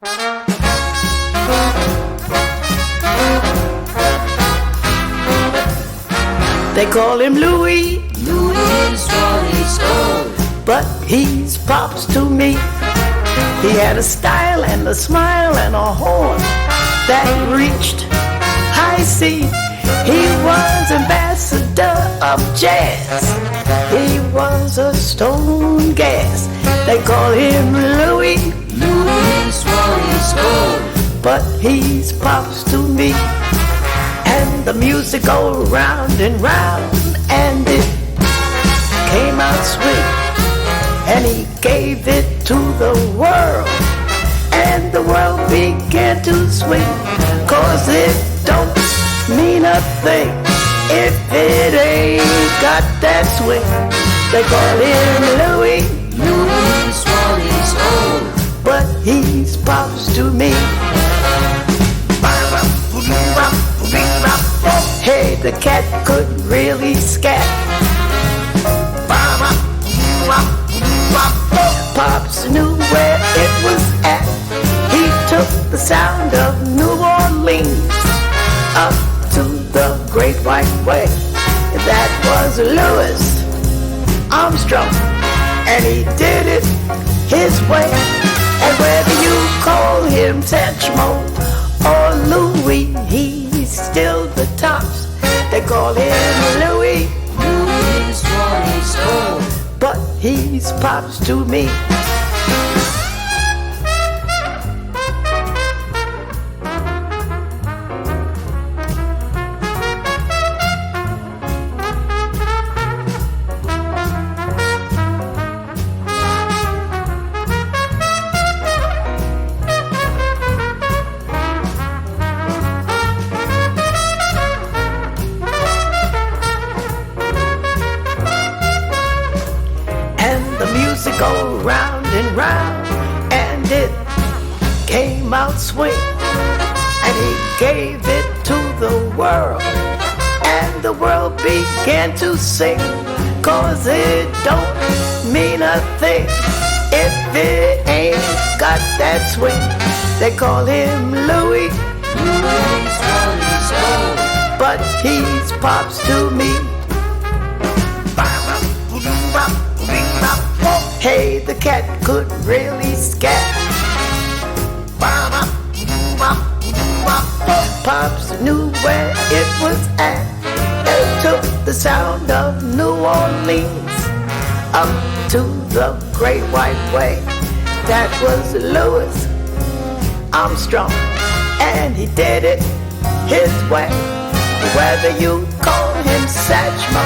They call him Louis. Louis is what he's called, but he's pops to me. He had a style and a smile and a horn that reached high C. He was ambassador of jazz. He was a stone gas. They call him Louis. Louis is what he's called, but he's pops to me. And the music go round and round, and it came out sweet. And he gave it to the world, and the world began to swing. 'Cause it don't mean a thing if it ain't got that swing. They call him Louis. Louis is what he's called, but he's pops to me. Hey, the cat could really scat. Pops knew where it was at. He took the sound of New Orleans up to the Great White Way. That was Louis Armstrong, and he did it his way. And whether you call him Satchmo or Louis, he's still the tops. They call him Louis. Louis is what he's called, but he's pops to me. Go round and round, and it came out swing. And he gave it to the world, and the world began to sing. 'Cause it don't mean a thing if it ain't got that swing. They call him Louis. Louis is what he's called, but he's pops to me. Hey, the cat could really scat. Pops knew where it was at. They took the sound of New Orleans up to the Great White Way. That was Louis Armstrong, and he did it his way. Whether you call him Satchmo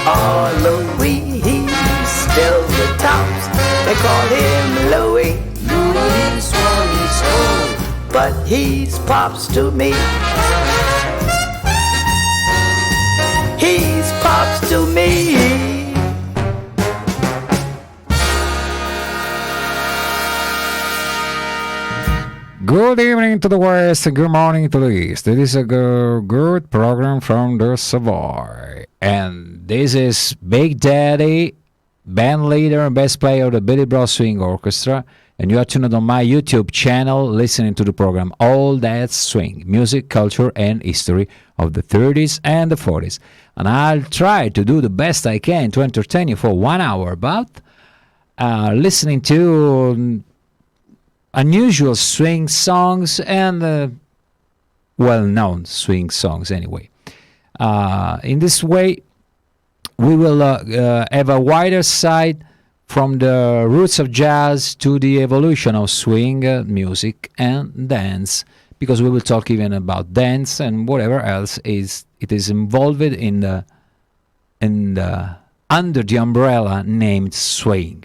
or Louis, he's still the tops. They call him Louis. Louis is what he's called, but he's pops to me. He's pops to me. Good evening to the West and good morning to the East. It is a good program from the Savoy. And this is Big Daddy, band leader and bass player of the Billy Bros Swing Orchestra. And you are tuned on my YouTube channel listening to the program All That Swing, Music, Culture, and History of the 30s and the 40s. And I'll try to do the best I can to entertain you for 1 hour, but listening to unusual swing songs and well-known swing songs anyway. In this way, we will have a wider side from the roots of jazz to the evolution of swing music and dance, because we will talk even about dance and whatever else is involved in the under the umbrella named swing.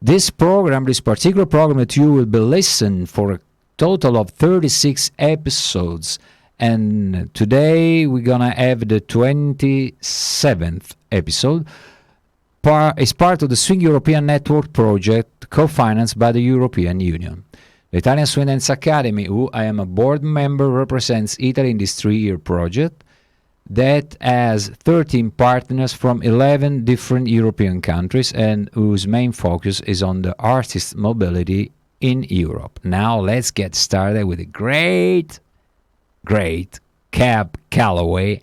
This particular program that you will be listening for a total of 36 episodes, and today we're gonna have the 27th episode. Is part of the Swing European Network project co-financed by the European Union. The Italian Swing Dance Academy, who I am a board member, represents Italy in this 3-year project that has 13 partners from 11 different European countries and whose main focus is on the artist mobility in Europe. Now let's get started with the great Cab Calloway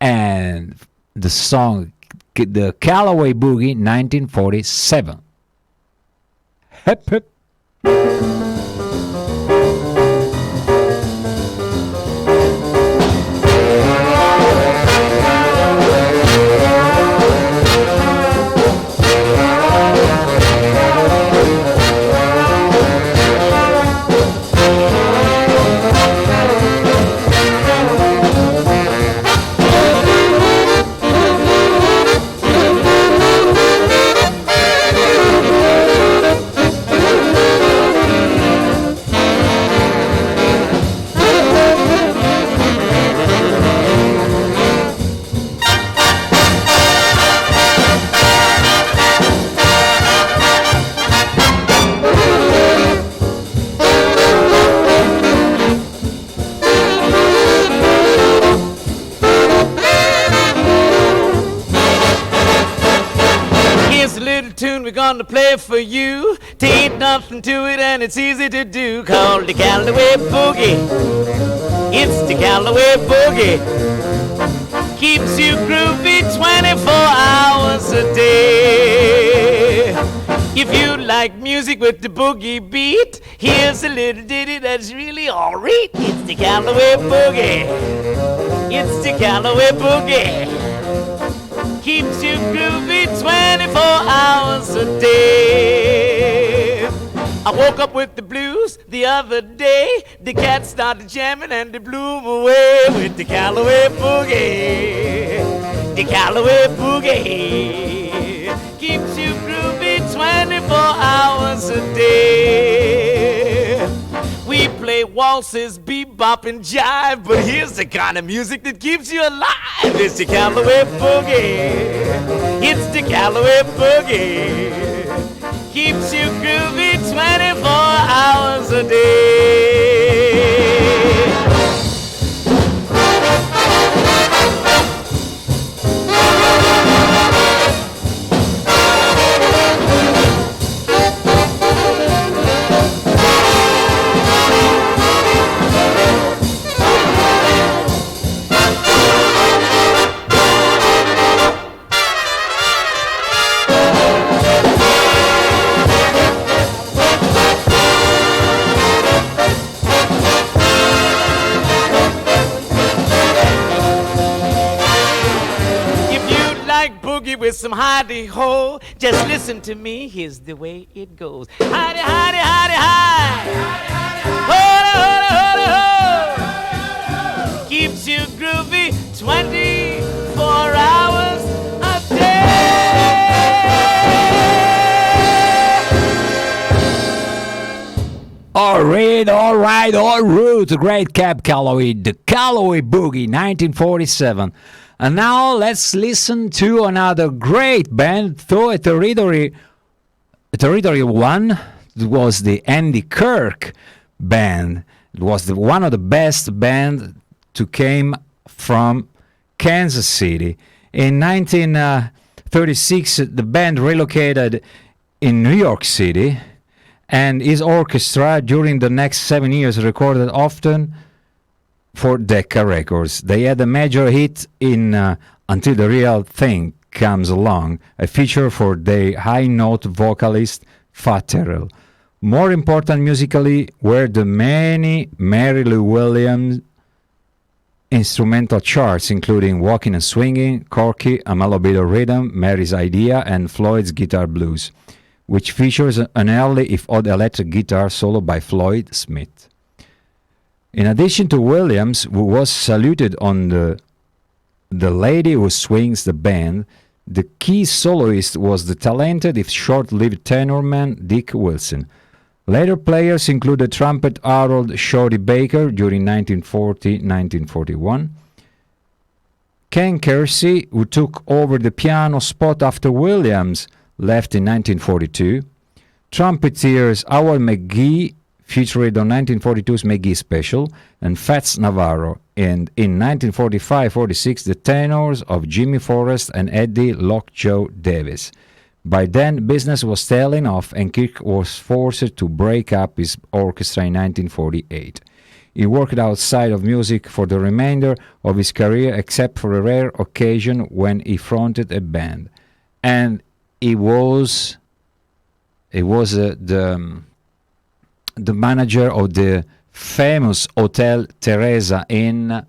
and the song The Calloway Boogie 1947. Hip hip. To play for you, ain't nothing to it and it's easy to do. Called the Calloway Boogie. It's the Calloway Boogie. Keeps you groovy 24 hours a day. If you like music with the boogie beat, here's a little ditty that's really alright. It's the Calloway Boogie. It's the Calloway Boogie. Keeps you groovy 24 hours a day. I woke up with the blues the other day. The cat started jamming and they blew 'em away with the Calloway Boogie. The Calloway Boogie keeps you groovy 24 hours a day. We play waltzes, bebop, and jive, but here's the kind of music that keeps you alive. It's the Calloway Boogie. It's the Calloway Boogie. Keeps you groovy 24 hours a day. With some hidey-ho, just listen to me, here's the way it goes. Hidey, hidey, hidey, hide. Hoda, hoda, hoda, ho. Keeps you groovy 24 hours a day. All right. The great Cab Calloway, the Calloway Boogie, 1947. And now let's listen to another great band, though a territory one. It was the Andy Kirk band. It was one of the best bands to came from Kansas City. In 1936, the band relocated in New York City, and his orchestra during the next 7 years recorded often for Decca Records. They had a major hit in Until the Real Thing Comes Along, a feature for their high-note vocalist Fat Terrell. More important musically were the many Mary Lou Williams instrumental charts, including Walking and Swinging, Corky, A Mellow Bit of Rhythm, Mary's Idea, and Floyd's Guitar Blues, which features an early, if odd, electric guitar solo by Floyd Smith. In addition to Williams, who was saluted on the Lady Who Swings the Band, the key soloist was the talented, if short-lived tenorman Dick Wilson. Later players included trumpet Harold Shorty Baker during 1940-1941, Ken Kersey, who took over the piano spot after Williams left in 1942, trumpeteers Howard McGee, featured on 1942's McGee Special, and Fats Navarro, and in 1945-46 the tenors of Jimmy Forrest and Eddie Lockjaw Davis. By then, business was tailing off, and Kirk was forced to break up his orchestra in 1948. He worked outside of music for the remainder of his career, except for a rare occasion when he fronted a band. And he was the manager of the famous Hotel Teresa in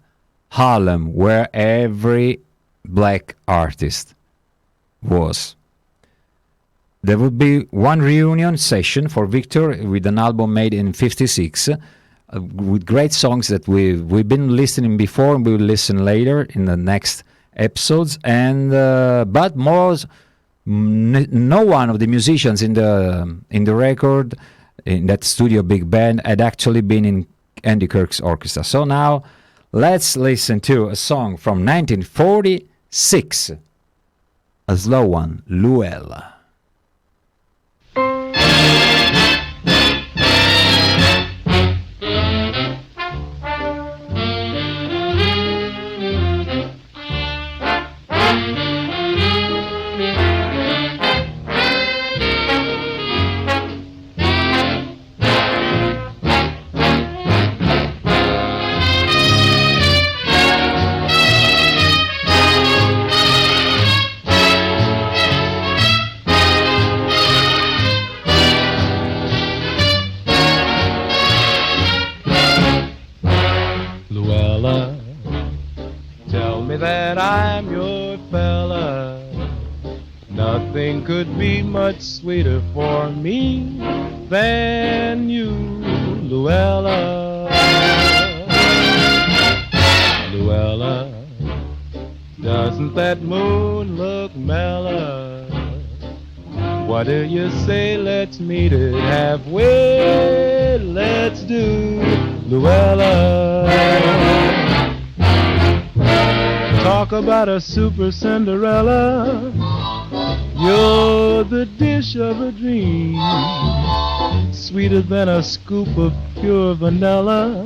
Harlem, where every black artist was. There would be one reunion session for Victor with an album made in '56 with great songs that we've been listening before and we will listen later in the next episodes. And but no one of the musicians in the record in that studio big band had actually been in Andy Kirk's orchestra. So now let's listen to a song from 1946, a slow one, Luella. That I'm your fella. Nothing could be much sweeter for me than you, Luella. Luella, doesn't that moon look mellow? What do you say, let's meet it halfway? Let's do, Luella. Talk about a super Cinderella. You're the dish of a dream, sweeter than a scoop of pure vanilla,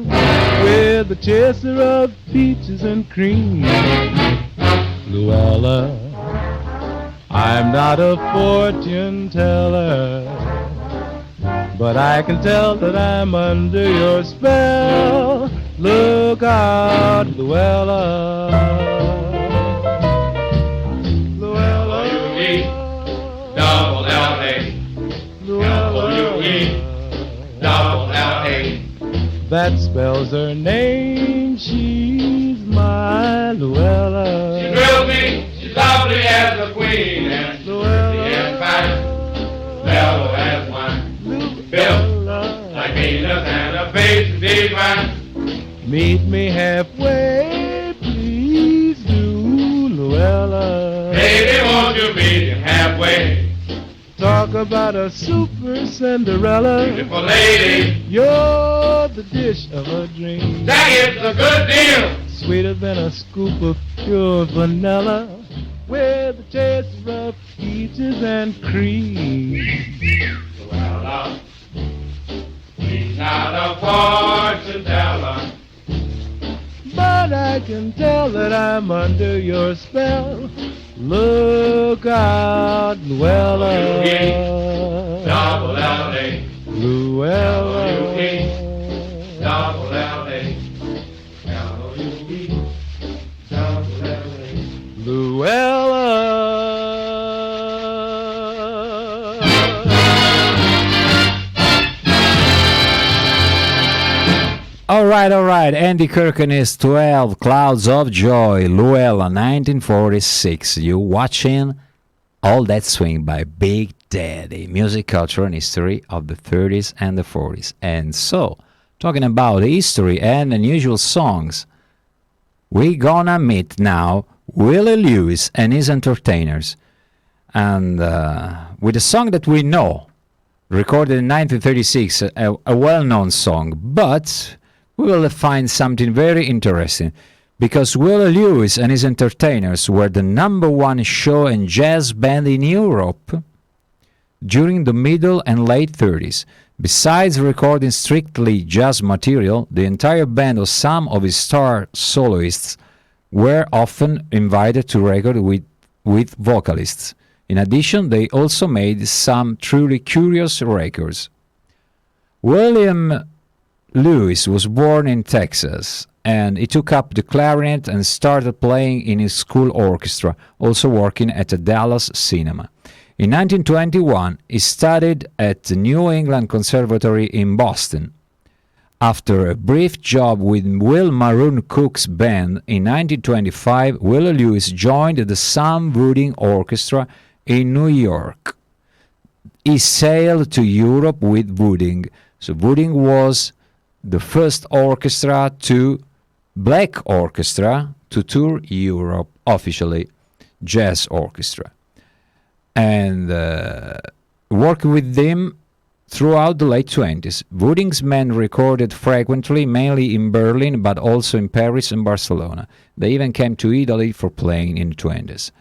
with a chaser of peaches and cream. Luella, I'm not a fortune teller, but I can tell that I'm under your spell. Look out, Luella. Double L-A, W-E, double L-A. That spells her name, she's my Luella. She drills me, she's lovely as a queen, and pretty as fine, mellow as wine, built like Venus and a face divine. Meet me halfway, please do, Luella. Baby, won't you meet me halfway? Talk about a super Cinderella. Beautiful lady, you're the dish of a dream. that is a good deal. Sweeter than a scoop of pure vanilla, with a taste of peaches and cream. Well, he's not a fortune teller, but I can tell that I'm under your spell. Look out, Luella. double L-A, Luella. double L-A, L-O-U-E, double L-A. Luella. All right. Andy Kirk and his 12 Clouds of Joy, Luella, 1946. You watching All That Swing by Big Daddy, music, culture, and history of the 30s and the 40s. And so, talking about history and unusual songs, we gonna meet now Willie Lewis and his entertainers. And with a song that we know, recorded in 1936, a well-known song, but we will find something very interesting, because Willie Lewis and his entertainers were the #1 show and jazz band in Europe during the middle and late 30s. Besides recording strictly jazz material, the entire band or some of his star soloists were often invited to record with vocalists. In addition, they also made some truly curious records. William Lewis was born in Texas, and he took up the clarinet and started playing in his school orchestra, also working at a Dallas cinema. In 1921, he studied at the New England Conservatory in Boston. After a brief job with Will Maroon Cook's band in 1925, Willie Lewis joined the Sam Wooding Orchestra in New York. He sailed to Europe with Wooding. So Wooding was the first black orchestra to tour Europe officially, jazz orchestra, and worked with them throughout the late 20s. Wooding's band recorded frequently, mainly in Berlin, but also in Paris and Barcelona. They even came to Italy for playing in the 20s.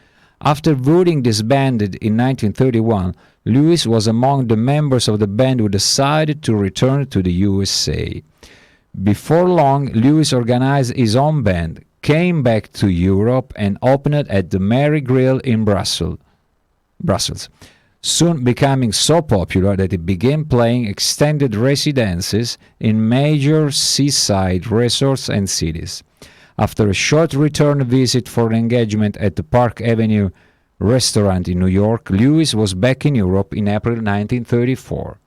After Wooding disbanded in 1931, Lewis was among the members of the band who decided to return to the USA. Before long, Lewis organized his own band, came back to Europe, and opened at the Mary Grill in Brussels, soon becoming so popular that he began playing extended residencies in major seaside resorts and cities. After a short return visit for an engagement at the Park Avenue restaurant in New York, Lewis was back in Europe in April 1934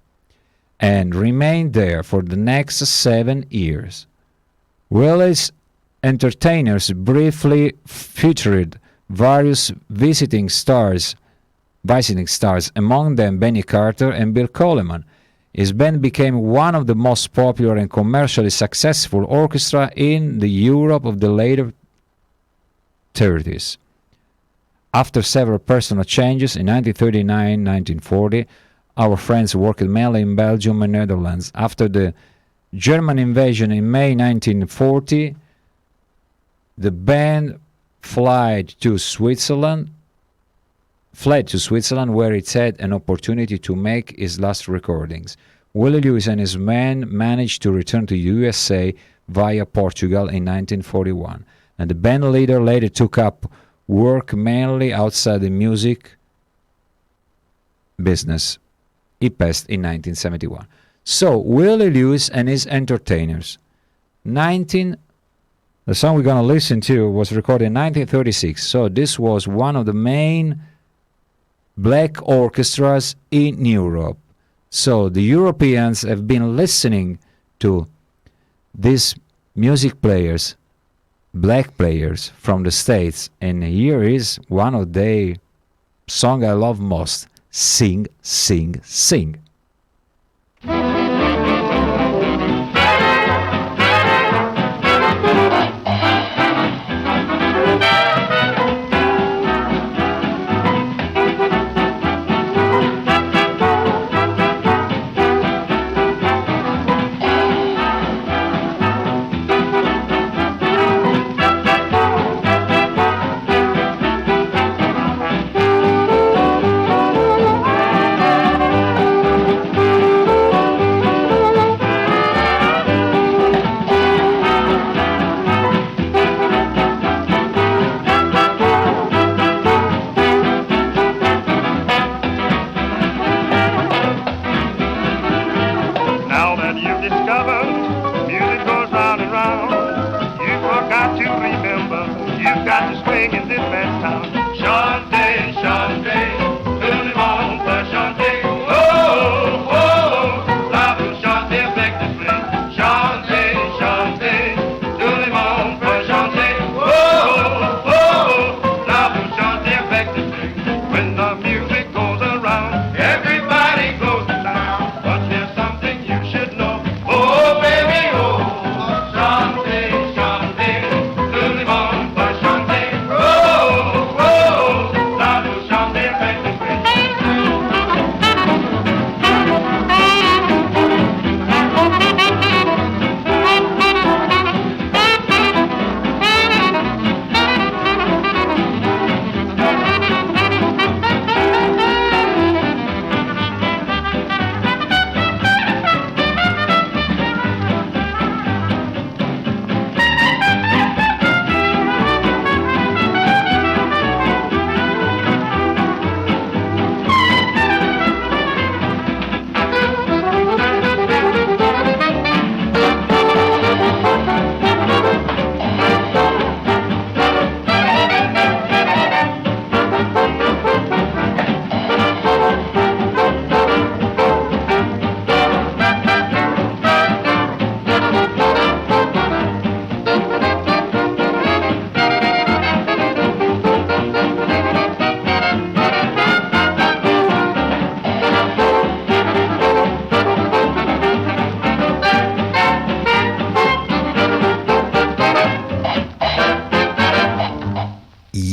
and remained there for the next 7 years. Willie's entertainers briefly featured various visiting stars, among them Benny Carter and Bill Coleman. His band became one of the most popular and commercially successful orchestra in the Europe of the later 30s. After several personal changes in 1939-1940, our friends worked mainly in Belgium and Netherlands. After the German invasion in May 1940, the band fled to Switzerland, where it had an opportunity to make his last recordings. Willie Lewis and his men managed to return to USA via Portugal in 1941, and the band leader later took up work mainly outside the music business. He passed in 1971. So, Willie Lewis and his entertainers. The song we're going to listen to was recorded in 1936, so this was one of the main black orchestras in Europe. So the Europeans have been listening to these music players, black players from the States, and here is one of their songs I love most, Sing, Sing, Sing.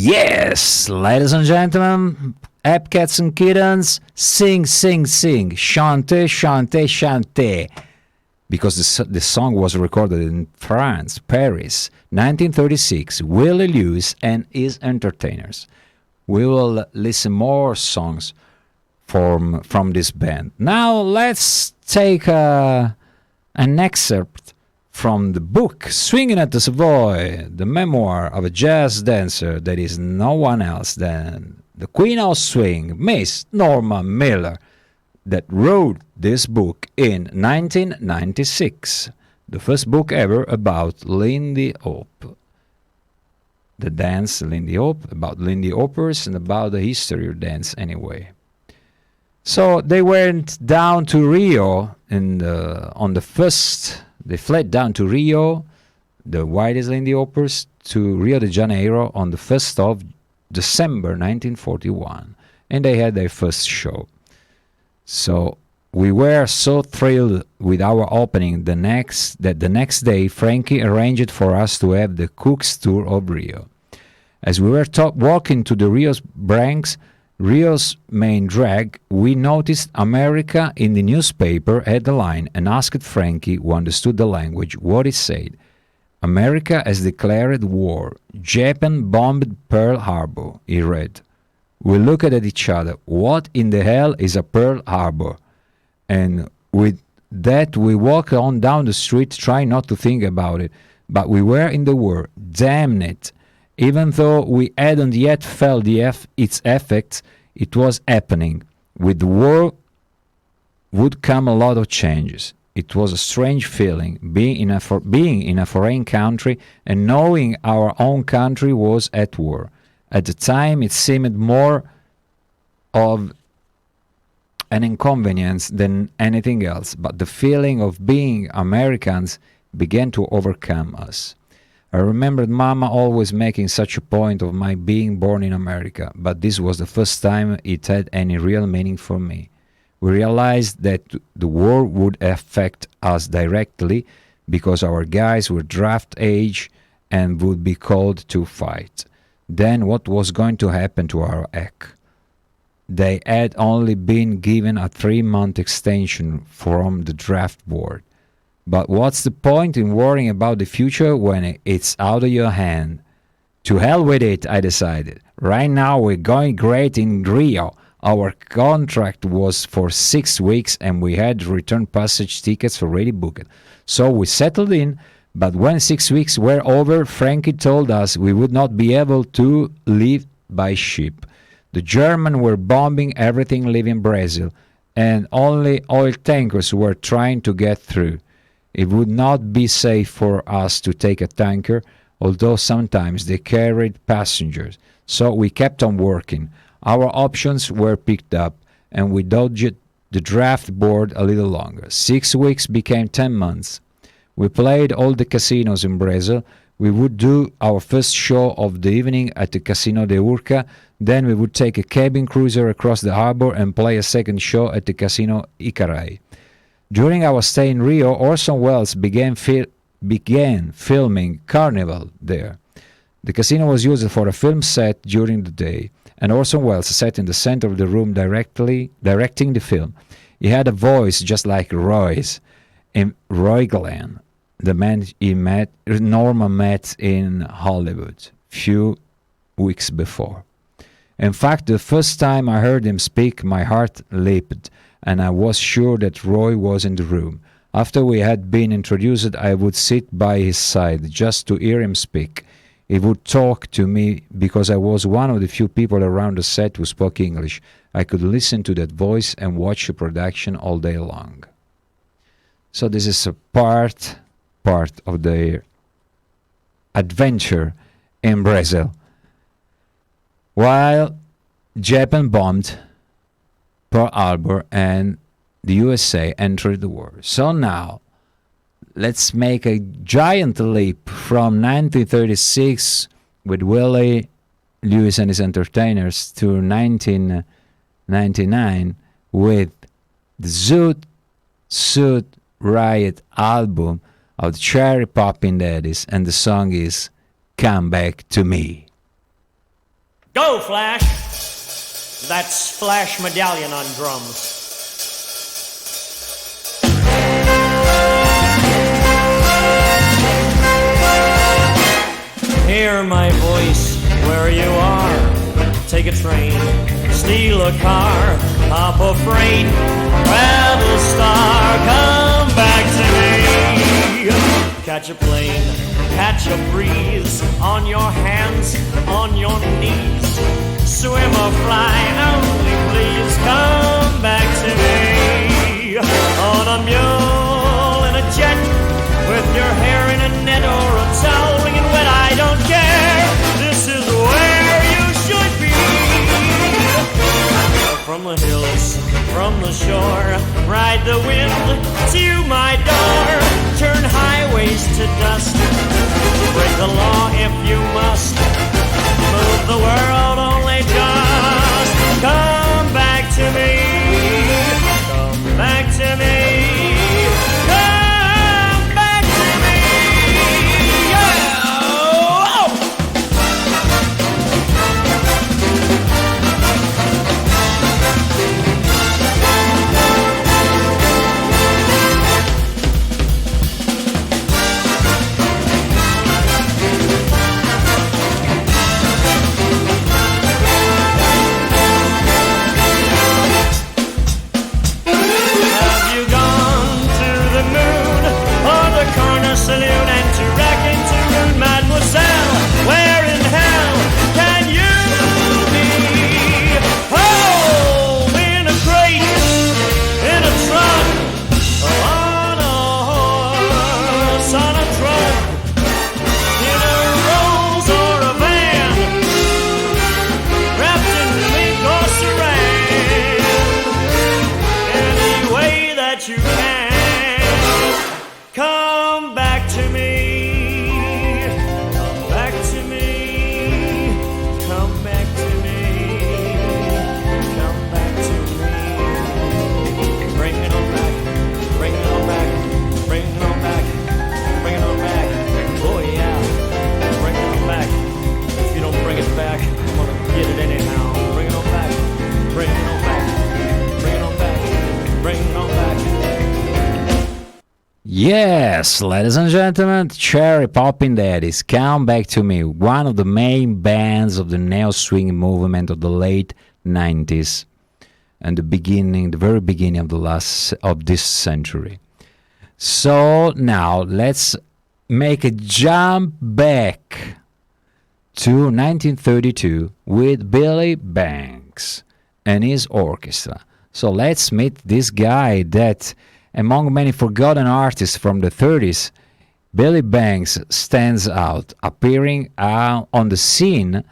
Yes, ladies and gentlemen, app cats and kittens, sing, sing, sing, chante, chante, chante. Because the song was recorded in France, Paris, 1936, Willie Lewis and his entertainers. We will listen more songs from this band. Now let's take an excerpt from the book Swinging at the Savoy, the memoir of a jazz dancer that is no one else than the Queen of Swing, Miss Norma Miller, that wrote this book in 1996, the first book ever about Lindy Hop. The dance Lindy Hop, about Lindy Hoppers, and about the history of dance anyway. So they went down to Rio on the first. They fled down to Rio, the Whitey Lindy Hoppers, to Rio de Janeiro on the 1st of December 1941, and they had their first show. So we were so thrilled with our opening the next day Frankie arranged for us to have the Cook's Tour of Rio. As we were walking to the Rio's Branks, Rio's main drag, we noticed America in the newspaper headline and asked Frankie, who understood the language, what it said. America has declared war. Japan bombed Pearl Harbor, he read. We looked at each other. What in the hell is a Pearl Harbor? And with that, we walked on down the street, trying not to think about it. But we were in the war. Damn it. Even though we hadn't yet felt its effects, it was happening. With the war would come a lot of changes. It was a strange feeling, being in a foreign country and knowing our own country was at war. At the time, it seemed more of an inconvenience than anything else, but the feeling of being Americans began to overcome us. I remembered Mama always making such a point of my being born in America, but this was the first time it had any real meaning for me. We realized that the war would affect us directly because our guys were draft age and would be called to fight. Then what was going to happen to our act? They had only been given a 3-month extension from the draft board. But what's the point in worrying about the future when it's out of your hand? To hell with it, I decided. Right now we're going great in Rio. Our contract was for 6 weeks and we had return passage tickets already booked. So we settled in, but when 6 weeks were over, Frankie told us we would not be able to leave by ship. The Germans were bombing everything leaving Brazil, and only oil tankers were trying to get through. It would not be safe for us to take a tanker, although sometimes they carried passengers. So we kept on working. Our options were picked up, and we dodged the draft board a little longer. 6 weeks became 10 months. We played all the casinos in Brazil. We would do our first show of the evening at the Casino de Urca. Then we would take a cabin cruiser across the harbor and play a second show at the Casino Icarai. During our stay in Rio, Orson Wells began filming Carnival there. The casino was used for a film set during the day, and Orson Wells sat in the center of the room directing the film. He had a voice just like Roy's, and Roy Glenn, the man Norma met in Hollywood few weeks before. In fact, the first time I heard him speak, my heart leaped, and I was sure that Roy was in the room. After we had been introduced, I would sit by his side just to hear him speak. He would talk to me because I was one of the few people around the set who spoke English. I could listen to that voice and watch the production all day long. So this is a part of their adventure in Brazil. While Japan bombed Pearl Harbor and the USA entered the war. So now, let's make a giant leap from 1936 with Willie Lewis and his entertainers to 1999 with the Zoot Suit Riot album of the Cherry Poppin' Daddies, and the song is Come Back to Me. Go, Flash! That's Flash Medallion on drums. Hear my voice where you are. Take a train, steal a car, hop a freight, travel star, come back to me. Catch a plane, catch a breeze, on your hands, on your knees. Swim or fly, only please come back to me. On a mule, in a jet, with your hair in a net or a towel wringing wet, I don't care. This is where you should be. From the hills, from the shore, ride the wind to my door. Turn highways to dust, break the law if you must. Move the world only just. Come back to me. Come back to me. Saloon and to rack and to rude mademoiselle. Where in hell can you be? Home in a crate, in a truck, on a horse, on a truck, in a rose or a van, wrapped in mink or saran, any way that you can. Come back to me, come back to me, come back to me, come back to me. Bring it on back, bring it on back, bring it on back, bring it on back. Oh yeah, bring it on back. If you don't bring it back, I'm gonna get it anyhow. Bring it on back, bring it on back, bring it on back, bring it on back. Yes, ladies and gentlemen, Cherry Poppin' Daddies, Come Back to Me, one of the main bands of the neo-swing movement of the late 90s and the very beginning of this century. So now let's make a jump back to 1932 with Billy Banks and his orchestra. So let's meet this guy that, among many forgotten artists from the 30s, Billy Banks stands out, appearing on the scene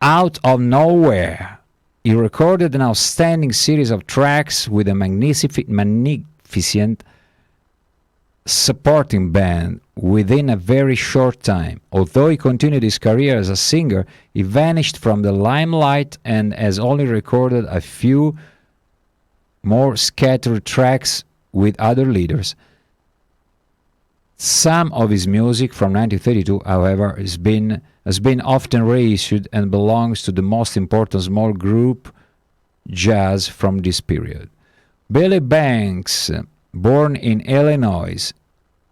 out of nowhere. He recorded an outstanding series of tracks with a magnificent supporting band within a very short time. Although he continued his career as a singer, he vanished from the limelight and has only recorded a few more scattered tracks with other leaders. Some of his music from 1932, however, has been often reissued and belongs to the most important small group jazz from this period. Billy Banks, born in Illinois,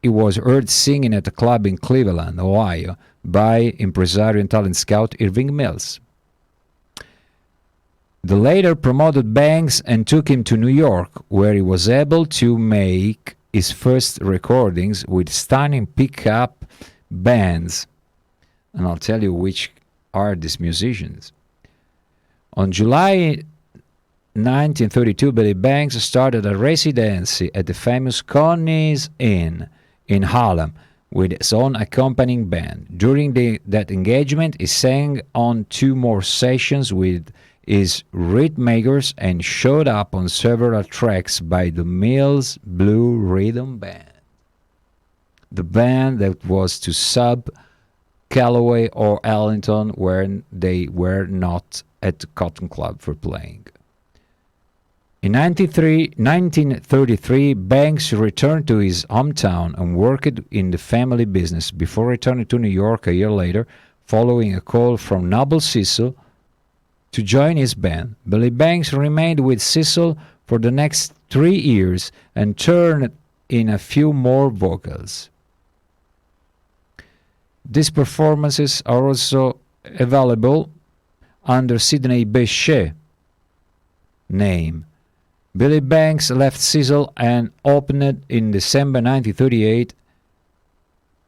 he was heard singing at a club in Cleveland, Ohio, by impresario and talent scout Irving Mills. The latter promoted Banks and took him to New York, where he was able to make his first recordings with stunning pickup bands. And I'll tell you which are these musicians. On July 1932, Billy Banks started a residency at the famous Connie's Inn in Harlem with his own accompanying band. During that engagement, he sang on 2 more sessions with his rhythm makers and showed up on several tracks by the Mills Blue Rhythm Band, the band that was to sub Calloway or Ellington when they were not at the Cotton Club for playing. In 1933, Banks returned to his hometown and worked in the family business before returning to New York a year later, following a call from Noble Cecil, to join his band. Billy Banks remained with Cecil for the next 3 years and turned in a few more vocals. These performances are also available under Sidney Bechet name. Billy Banks left Cecil and opened in December 1938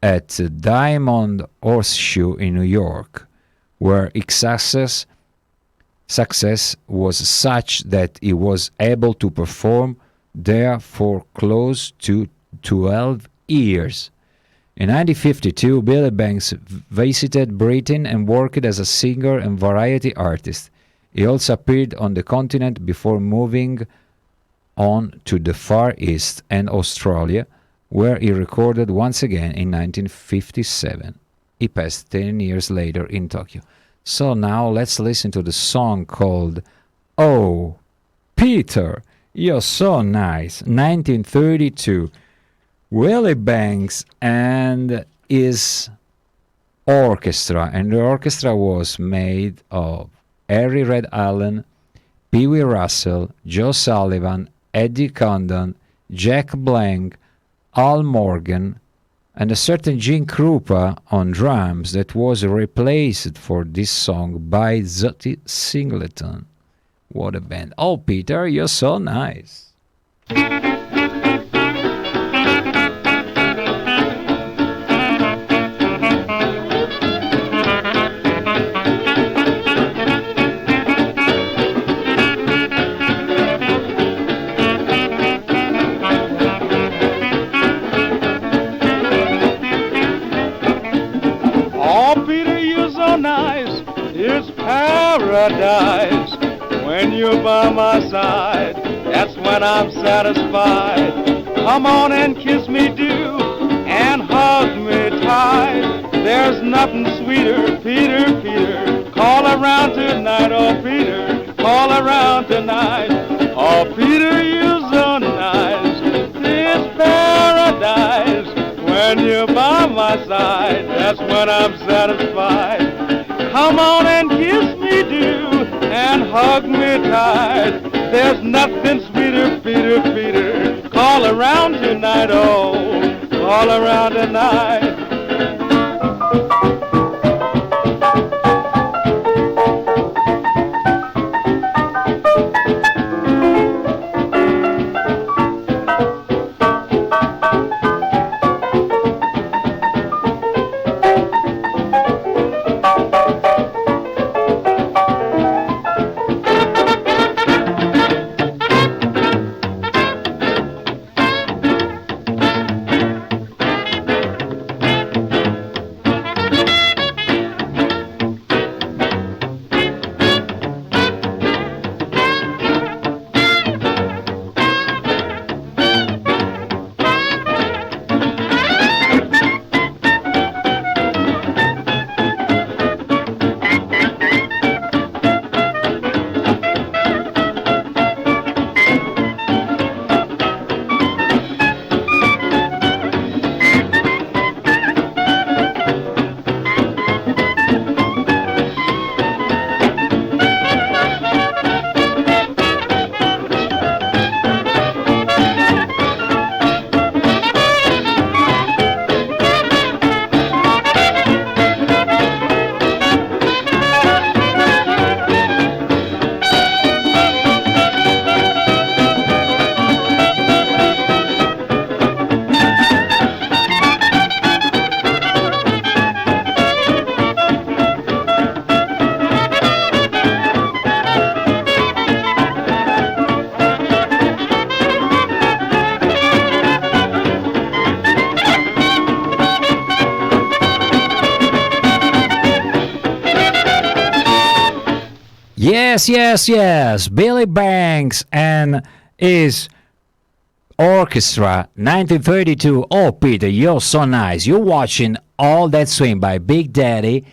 at Diamond Horseshoe in New York, where its success was such that he was able to perform there for close to 12 years. In 1952, Billy Banks visited Britain and worked as a singer and variety artist. He also appeared on the continent before moving on to the Far East and Australia, where he recorded once again in 1957. He passed 10 years later in Tokyo. So now let's listen to the song called Oh, Peter, You're So Nice, 1932. Willie Banks and his orchestra, and the orchestra was made of Harry Red Allen, Pee Wee Russell, Joe Sullivan, Eddie Condon, Jack Blank, Al Morgan, and a certain Gene Krupa on drums that was replaced for this song by Zutty Singleton. What a band. Oh, Peter, you're so nice. It's paradise when you're by my side. That's when I'm satisfied. Come on and kiss me, do, and hug me tight. There's nothing sweeter, Peter, Peter. Call around tonight, oh Peter. Call around tonight. Oh Peter, you're so nice. It's paradise when you're by my side. That's when I'm satisfied. Come on and kiss me, do, and hug me tight. There's nothing sweeter, Peter, Peter. Call around tonight, oh, call around tonight. Yes. Billy Banks and his orchestra, 1932. Oh, Peter, you're so nice. You're watching All That Swing by Big Daddy,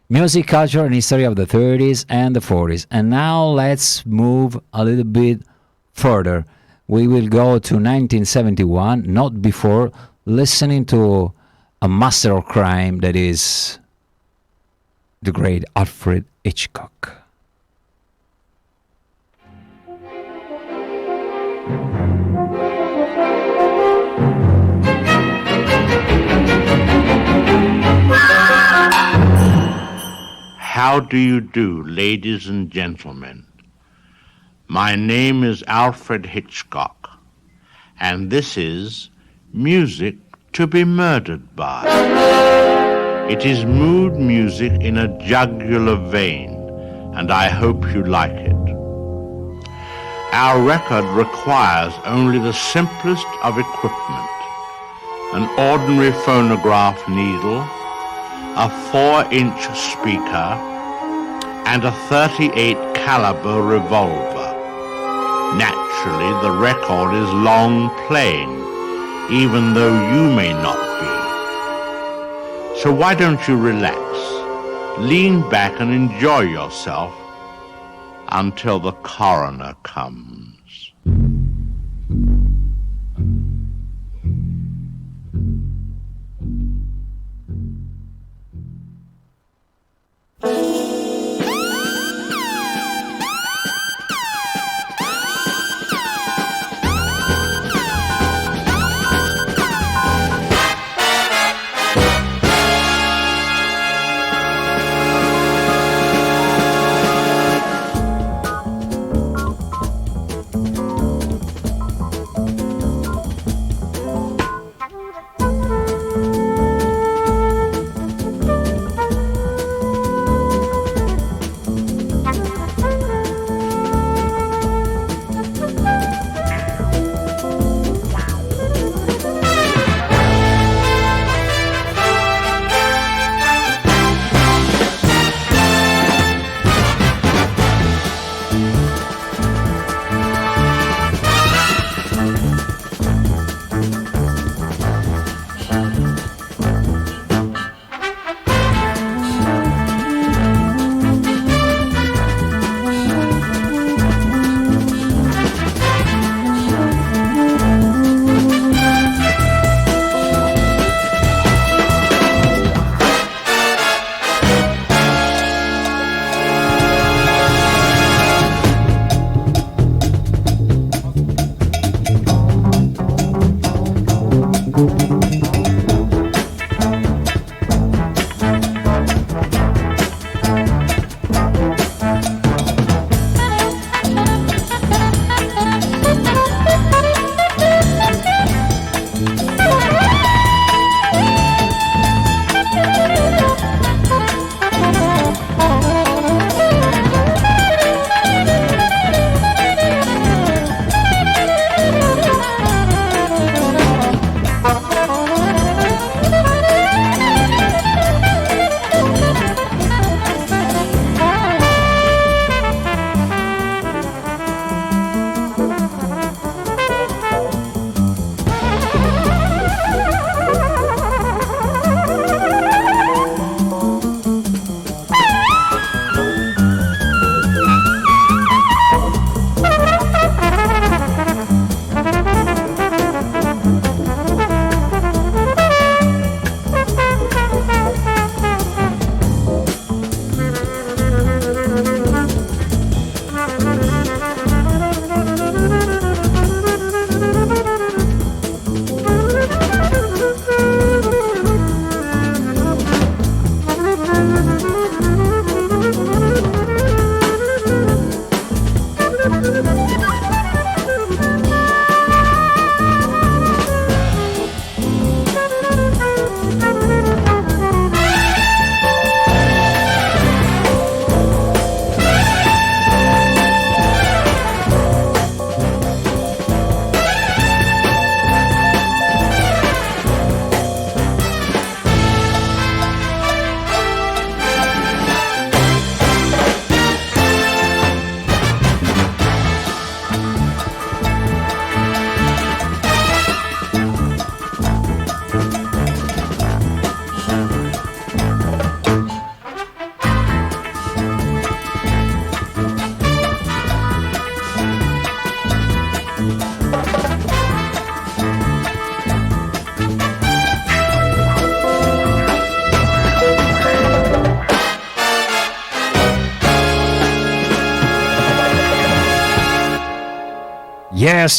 music, culture, and history of the 30s and the 40s. And now let's move a little bit further. We will go to 1971, not before listening to a master of crime that is the great Alfred Hitchcock. How do you do, ladies and gentlemen? My name is Alfred Hitchcock, and this is Music to be Murdered by. It is mood music in a jugular vein, and I hope you like it. Our record requires only the simplest of equipment: an ordinary phonograph needle, a 4-inch speaker, and a 38 caliber revolver. Naturally, the record is long playing, even though you may not be. So why don't you relax, lean back and enjoy yourself until the coroner comes.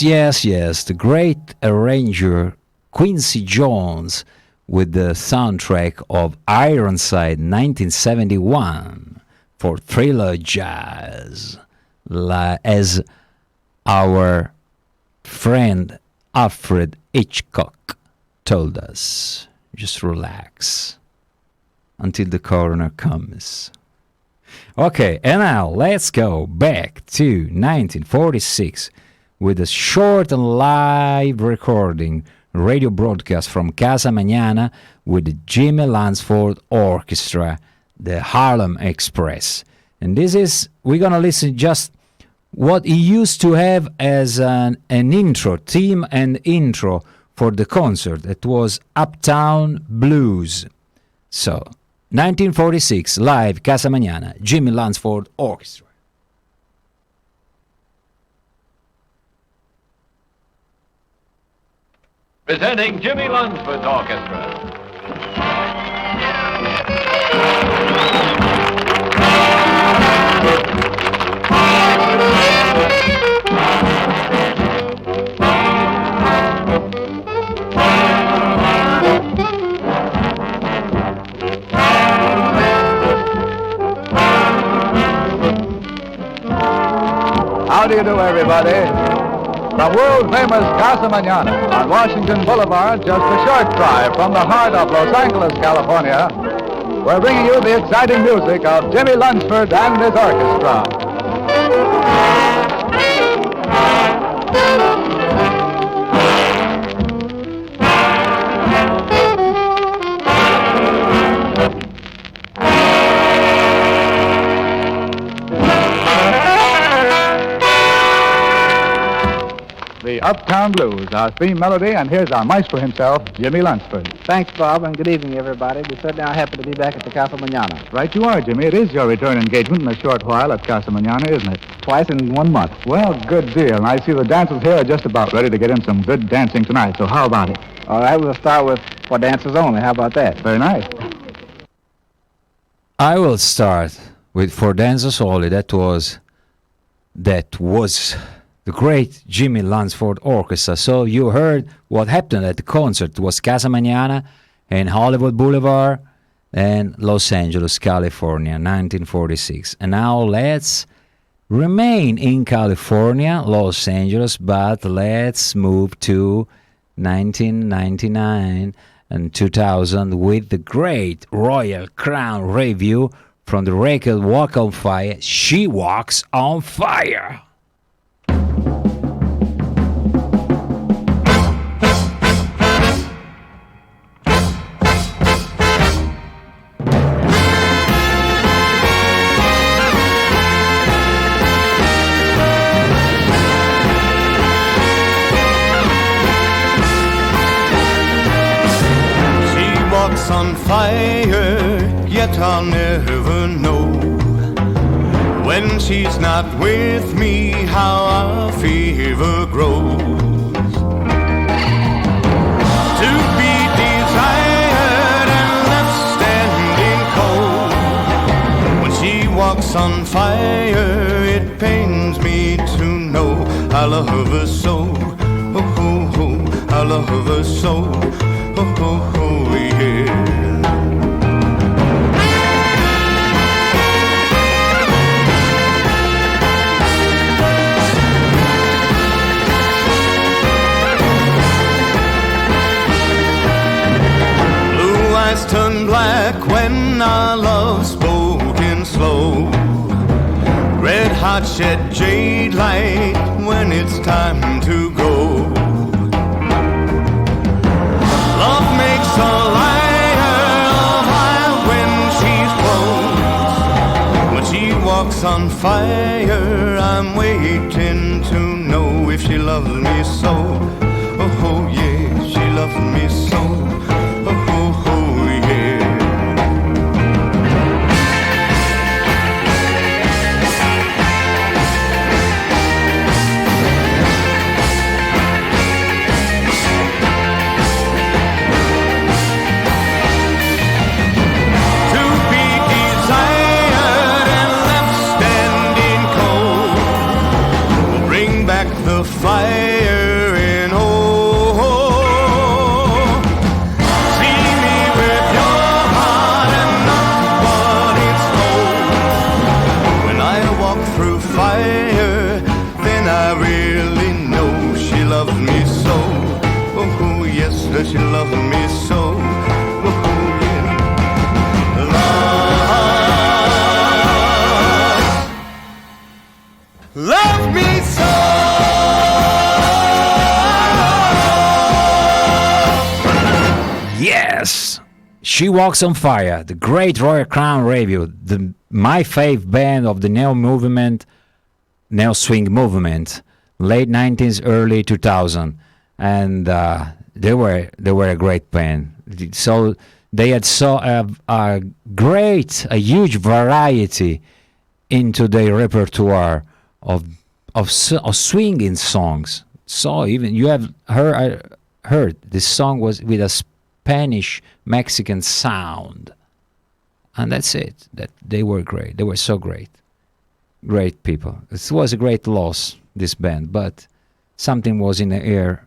Yes, the great arranger Quincy Jones with the soundtrack of Ironside 1971. for Thriller Jazz, as our friend Alfred Hitchcock told us. Just relax until the coroner comes. Okay, and now let's go back to 1946 with a short and live recording radio broadcast from Casa Mañana with the Jimmy Lansford Orchestra, the Harlem Express. And we're gonna listen just what he used to have as an intro, theme and intro for the concert. It was Uptown Blues. So, 1946, live, Casa Mañana, Jimmy Lansford Orchestra. Presenting Jimmy Lunsford's Orchestra. How do you do, everybody? From world-famous Casa Mañana on Washington Boulevard, just a short drive from the heart of Los Angeles, California, we're bringing you the exciting music of Jimmy Lunsford and his orchestra. The Uptown Blues, our theme melody, and here's our maestro himself, Jimmy Lunsford. Thanks, Bob, and good evening, everybody. We're certainly happy to be back at the Casa Mañana. Right you are, Jimmy. It is your return engagement in a short while at Casa Mañana, isn't it? Twice in 1 month. Well, good deal. And I see the dancers here are just about ready to get in some good dancing tonight, so how about it? All right, we'll start with For Dancers Only. How about that? Very nice. I will start with For Dancers Only. That was the great Jimmy Lunsford Orchestra. So you heard what happened at the concert. It was Casa Mañana in Hollywood Boulevard and Los Angeles, California, 1946. And now let's remain in California, Los Angeles, but let's move to 1999 and 2000 with the great Royal Crown review from the record Walk on Fire, She Walks on Fire. On fire, yet I'll never know when she's not with me how our fever grows. To be desired and left standing cold when she walks on fire, it pains me to know I love her so. Oh, oh, oh, I love her so. Oh, oh, oh, yeah. Blue eyes turn black when our love spoken slow. Red hot shed jade light when it's time to go. Love makes a liar while when she's close. When she walks on fire, I'm waiting to know if she loves me so. Oh, oh yeah, she loves me so. Oh, oh, oh yeah. The fire in oh, Yes! She Walks on Fire, the great Royal Crown review, my fave band of the neo swing movement, late 90s, early 2000, and they were a great band. So they had a huge variety into their repertoire of swinging songs. So even you have heard this song was with a Spanish Mexican sound, and that's it. That they were great. They were so great people. It was a great loss, this band, but something was in the air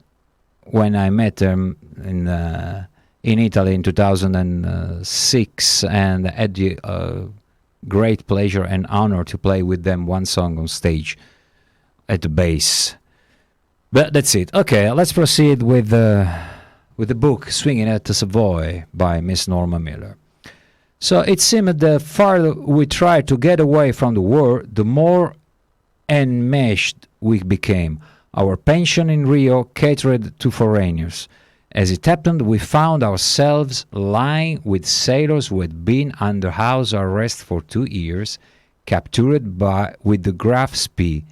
when I met them in Italy in 2006, and I had the great pleasure and honor to play with them one song on stage at the bass. But that's it. Okay, let's proceed with the book Swinging at the Savoy by Miss Norma Miller. So it seemed that the farther we tried to get away from the war, the more enmeshed we became. Our pension in Rio catered to foreigners. As it happened, we found ourselves lying with sailors who had been under house arrest for 2 years, captured with the Graf Spee.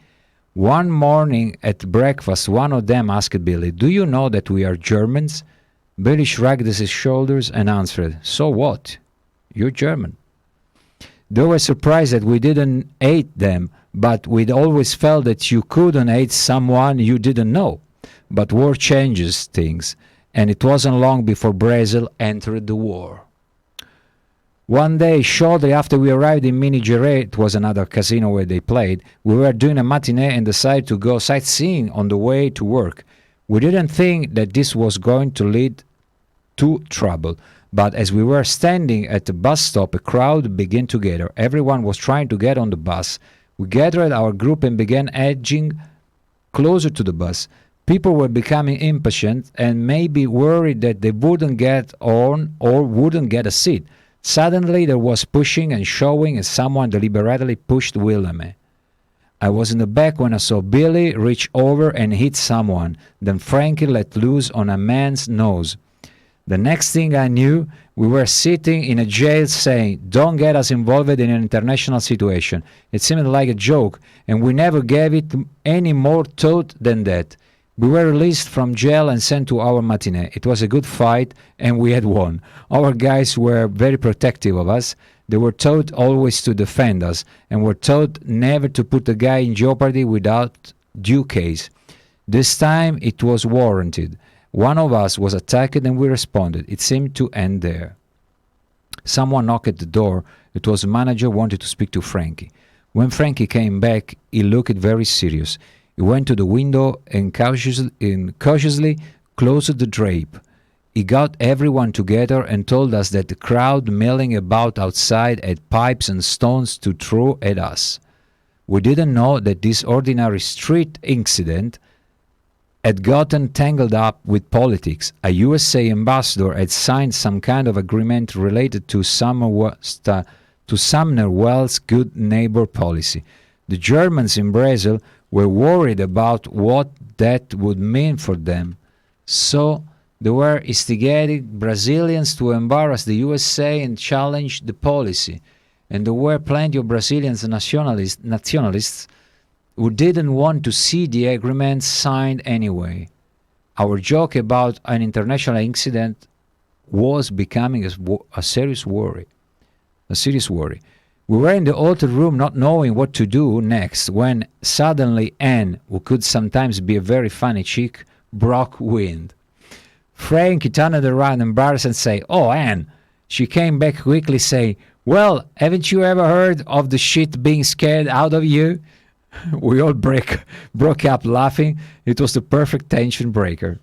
One morning at breakfast, one of them asked Billy, "Do you know that we are Germans?" Billy shrugged his shoulders and answered, "So what? You're German." They were surprised that we didn't hate them, but we'd always felt that you couldn't hate someone you didn't know. But war changes things, and it wasn't long before Brazil entered the war. One day, shortly after we arrived in Minas Gerais, it was another casino where they played, we were doing a matinee and decided to go sightseeing on the way to work. We didn't think that this was going to lead to trouble, but as we were standing at the bus stop, a crowd began to gather. Everyone was trying to get on the bus. We gathered our group and began edging closer to the bus. People were becoming impatient and maybe worried that they wouldn't get on or wouldn't get a seat. Suddenly there was pushing and shoving and someone deliberately pushed Willem. I was in the back when I saw Billy reach over and hit someone. Then Frankie let loose on a man's nose. The next thing I knew, we were sitting in a jail saying, "Don't get us involved in an international situation." It seemed like a joke, and we never gave it any more thought than that. We were released from jail and sent to our matinee. It was a good fight, and we had won. Our guys were very protective of us. They were taught always to defend us, and were taught never to put a guy in jeopardy without due case. This time it was warranted. One of us was attacked and we responded. It seemed to end there. Someone knocked at the door. It was the manager wanted to speak to Frankie. When Frankie came back, he looked very serious. He went to the window and cautiously closed the drape. He got everyone together and told us that the crowd milling about outside had pipes and stones to throw at us. We didn't know that this ordinary street incident had gotten tangled up with politics. A USA ambassador had signed some kind of agreement related to Sumner Wells' good neighbor policy. The Germans in Brazil were worried about what that would mean for them. So they were instigating Brazilians to embarrass the USA and challenge the policy. And there were plenty of Brazilian nationalists who didn't want to see the agreement signed anyway. Our joke about an international incident was becoming a serious worry. We were in the hotel room not knowing what to do next when suddenly Anne, who could sometimes be a very funny chick, broke wind. Frankie turned around embarrassed and said, "Oh, Anne." She came back quickly saying, "Well, haven't you ever heard of the shit being scared out of you?" We all broke up laughing. It was the perfect tension breaker.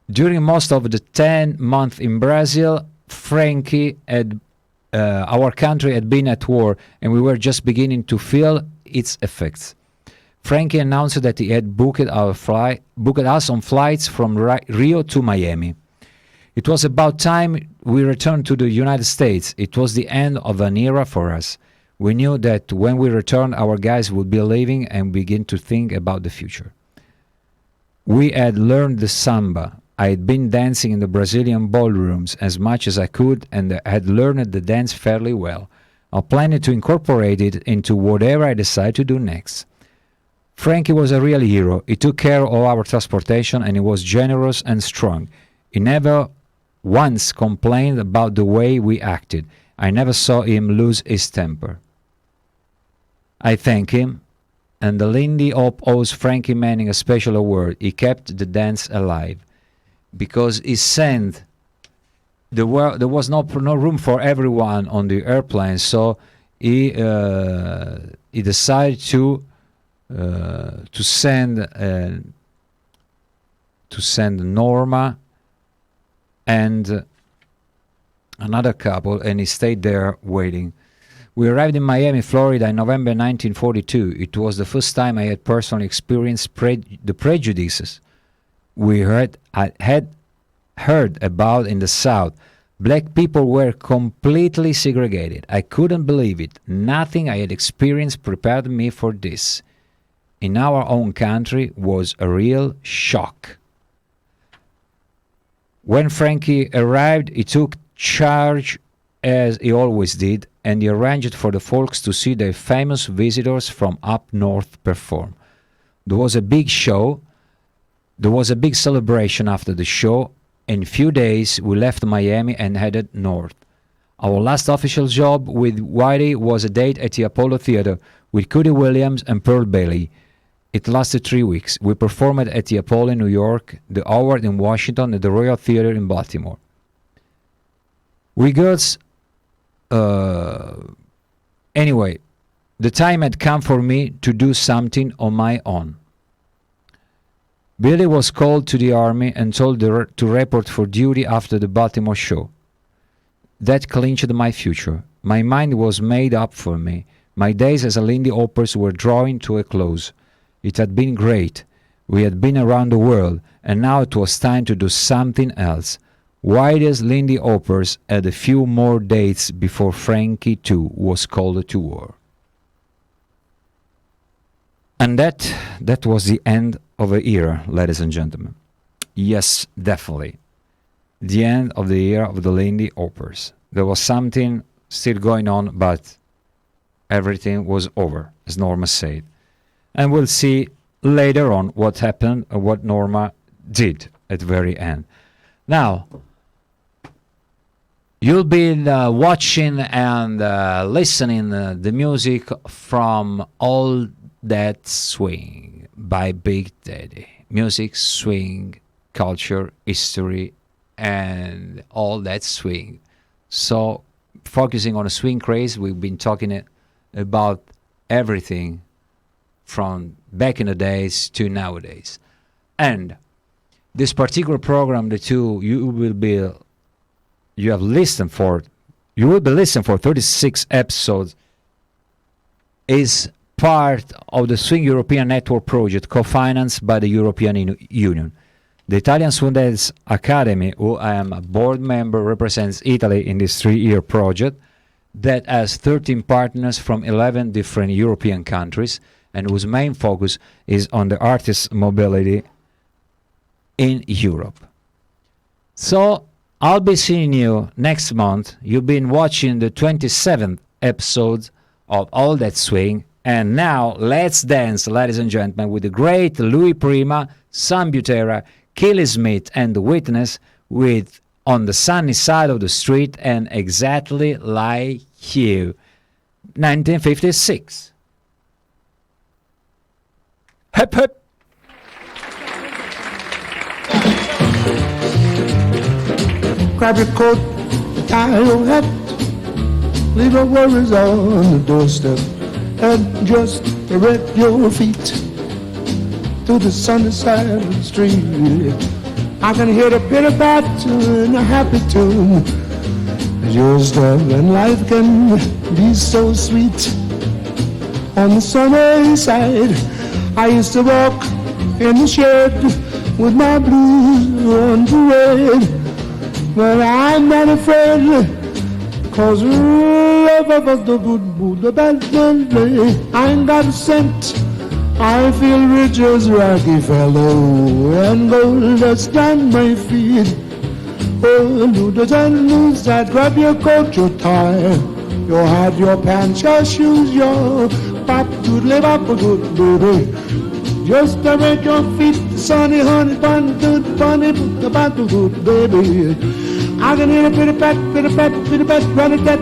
During most of the 10 months in Brazil, our country had been at war, and we were just beginning to feel its effects. Frankie announced that he had booked us on flights from Rio to Miami. It was about time we returned to the United States. It was the end of an era for us. We knew that when we returned, our guys would be leaving and begin to think about the future. We had learned the samba. I had been dancing in the Brazilian ballrooms as much as I could and had learned the dance fairly well. I planned to incorporate it into whatever I decided to do next. Frankie was a real hero. He took care of our transportation and he was generous and strong. He never once complained about the way we acted. I never saw him lose his temper. I thank him, and the Lindy Hop owes Frankie Manning a special award. He kept the dance alive because he sent there was no room for everyone on the airplane, so he decided to send Norma and another couple, and he stayed there waiting. We arrived in Miami, Florida in November 1942. It was the first time I had personally experienced the prejudices I had heard about in the South. Black people were completely segregated. I couldn't believe it. Nothing I had experienced prepared me for this. In our own country was a real shock. When Frankie arrived, he took charge as he always did, and he arranged for the folks to see their famous visitors from up north perform. There was a big show. There was a big celebration after the show. In a few days, we left Miami and headed north. Our last official job with Whitey was a date at the Apollo Theater with Cootie Williams and Pearl Bailey. It lasted 3 weeks. We performed at the Apollo in New York, the Howard in Washington, and the Royal Theater in Baltimore. We girls... Anyway, the time had come for me to do something on my own. Billy was called to the army and told to report for duty after the Baltimore show. That clinched my future. My mind was made up for me. My days as a Lindy Hoppers were drawing to a close. It had been great. We had been around the world, and now it was time to do something else. Whitey's Lindy Hoppers had a few more dates before Frankie too was called to war. And that was the end of an era, ladies and gentlemen. Yes, definitely. The end of the era of the Lindy Hoppers. There was something still going on, but everything was over, as Norma said. And we'll see later on what happened and what Norma did at the very end. Now, you'll be watching and listening the music from All That Swing by Big Daddy. Music, swing, culture, history, and all that swing. So, focusing on a swing craze, we've been talking about everything from back in the days to nowadays. And this particular program that you will be listening for 36 episodes is part of the Swing European Network project co-financed by the European Union. The Italian Swing Dance Academy, who I am a board member, represents Italy in this 3-year project that has 13 partners from 11 different European countries and whose main focus is on the artist's mobility in Europe. So, I'll be seeing you next month. You've been watching the 27th episode of All That Swing. And now, let's dance, ladies and gentlemen, with the great Louis Prima, Sam Butera, Kelly Smith, and The Witness with On the Sunny Side of the Street and Exactly Like You, 1956. Hip, hip. Grab your coat, tie your hat, leave your worries on the doorstep, and just direct your feet to the sunny side of the street. I can hear the pitter pat in a happy tune. Just and life can be so sweet. On the sunny side, I used to walk in the shed with my blues on parade. But I'm not afraid, 'cause love of the good mood, the bad day. I ain't got a cent I feel rich as Rockefeller and gold dust on my feet. Oh, lose and lose that, grab your coat, your tie, your hat, your pants, your shoes, your pop, doodly bop, good baby. Just to make your feet sunny, honey, bun, good bunny, the bottle, good baby. I can hear a pretty pat, run it, that,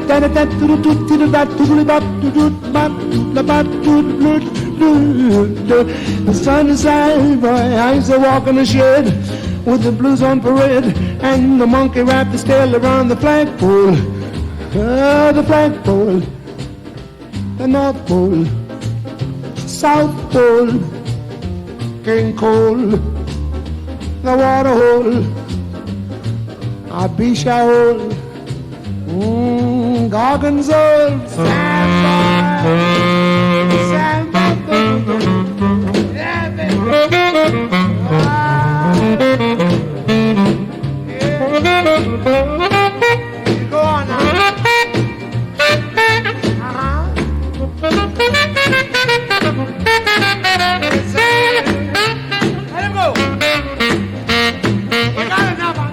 to the toot, to the bat, to the bop, to the bop, to the bop, to the the sun is high, boy, I used to walk in the shed with the blues on parade, and the monkey wrapped his tail around the flagpole. The flagpole, the North Pole, South Pole, King Cole, the water hole, a Bisha hole, Gorgonzola, go on now. Let him go. We got it now, man.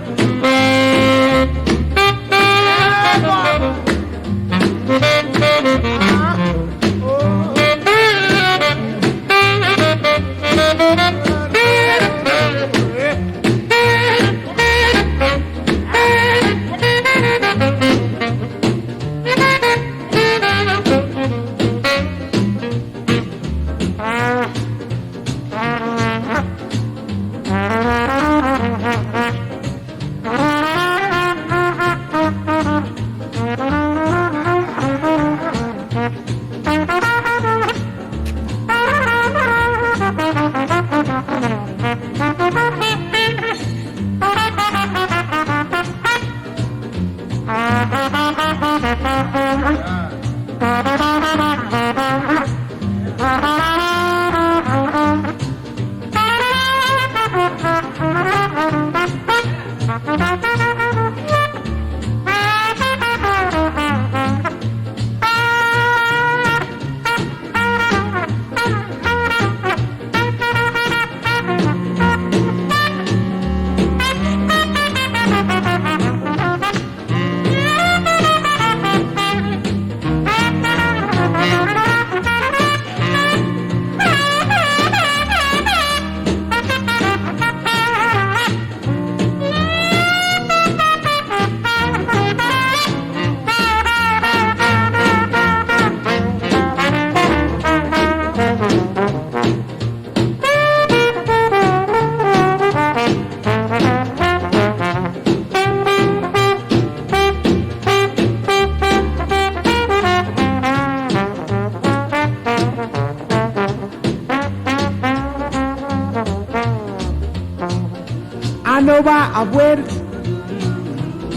I know why I've waited.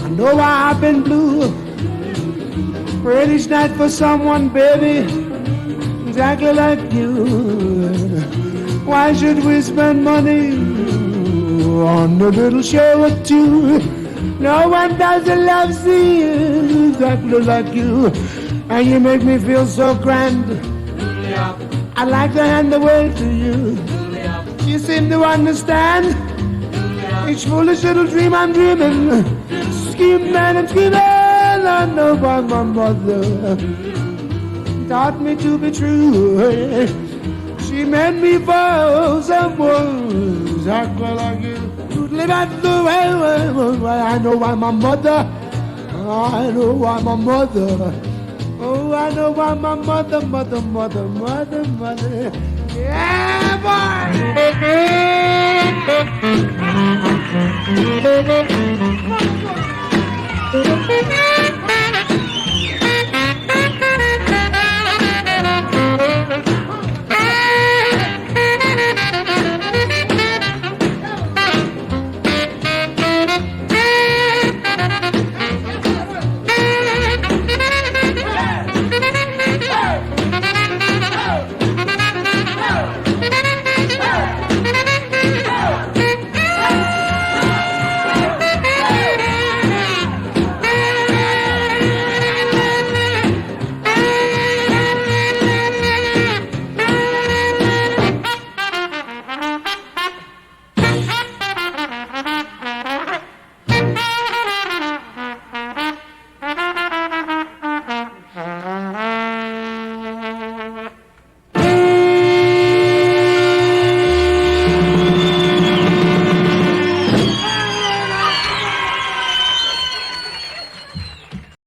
I know why I've been blue. Prayed each night for someone, baby, exactly like you. Why should we spend money on a little show or two? No one does a love scene exactly like you. And you make me feel so grand. I'd like to hand the world to you. You seem to understand each foolish little dream I'm dreaming. Scheming and scheming, I know by my mother taught me to be true. She made me for someone exactly like you. To live at the way I know why my mother. I know why my mother. Oh, I know why my mother. Yeah, boy!